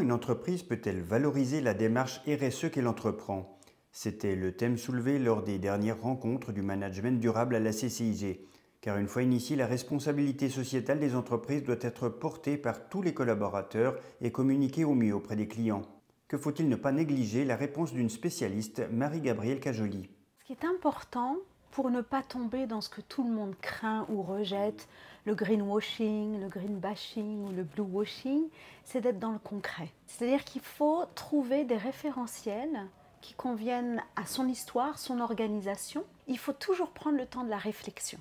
une entreprise peut-elle valoriser la démarche RSE qu'elle entreprend? C'était le thème soulevé lors des dernières rencontres du management durable à la CCIG. Car une fois initiée, la responsabilité sociétale des entreprises doit être portée par tous les collaborateurs et communiquée au mieux auprès des clients. Que faut-il ne pas négliger? La réponse d'une spécialiste, Marie-Gabrielle Cajoli. Ce qui est important pour ne pas tomber dans ce que tout le monde craint ou rejette, le greenwashing, le greenbashing ou le bluewashing, c'est d'être dans le concret. C'est-à-dire qu'il faut trouver des référentiels qui conviennent à son histoire, son organisation. Il faut toujours prendre le temps de la réflexion.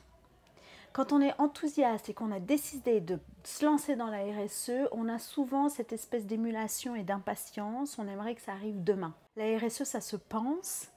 Quand on est enthousiaste et qu'on a décidé de se lancer dans la RSE, on a souvent cette espèce d'émulation et d'impatience. On aimerait que ça arrive demain. La RSE, ça se pense,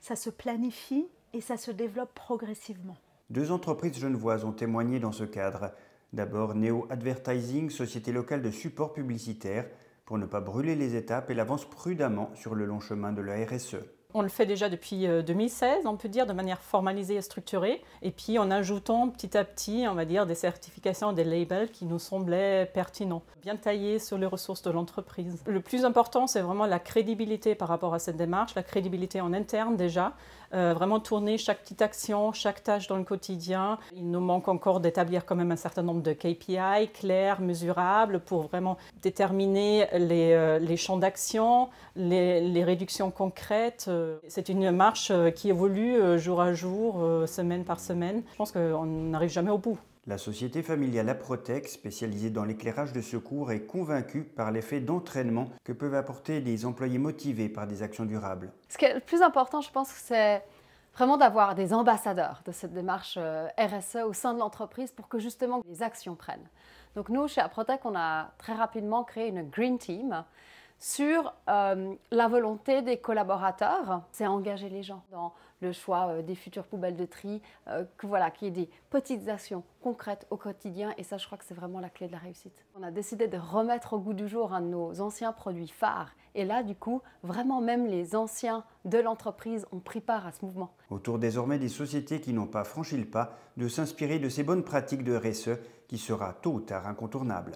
ça se planifie et ça se développe progressivement. Deux entreprises genevoises ont témoigné dans ce cadre. D'abord, Neo Advertising, société locale de support publicitaire. Pour ne pas brûler les étapes, elle avance prudemment sur le long chemin de la RSE. On le fait déjà depuis 2016, on peut dire, de manière formalisée et structurée. Et puis en ajoutant petit à petit, on va dire, des certifications, des labels qui nous semblaient pertinents, bien taillés sur les ressources de l'entreprise. Le plus important, c'est vraiment la crédibilité par rapport à cette démarche, la crédibilité en interne déjà. Vraiment tourner chaque petite action, chaque tâche dans le quotidien. Il nous manque encore d'établir quand même un certain nombre de KPI clairs, mesurables, pour vraiment déterminer les champs d'action, les réductions concrètes. C'est une marche qui évolue jour à jour, semaine par semaine. Je pense qu'on n'arrive jamais au bout. La société familiale Aprotech, spécialisée dans l'éclairage de secours, est convaincue par l'effet d'entraînement que peuvent apporter des employés motivés par des actions durables. Ce qui est le plus important, je pense, c'est vraiment d'avoir des ambassadeurs de cette démarche RSE au sein de l'entreprise pour que justement les actions prennent. Donc nous, chez Aprotech, on a très rapidement créé une Green Team sur la volonté des collaborateurs, c'est engager les gens dans le choix des futures poubelles de tri, qu'il y ait des petites actions concrètes au quotidien, et ça je crois que c'est vraiment la clé de la réussite. On a décidé de remettre au goût du jour un de nos anciens produits phares, et là du coup, vraiment même les anciens de l'entreprise ont pris part à ce mouvement. Autour désormais des sociétés qui n'ont pas franchi le pas de s'inspirer de ces bonnes pratiques de RSE qui sera tôt ou tard incontournable.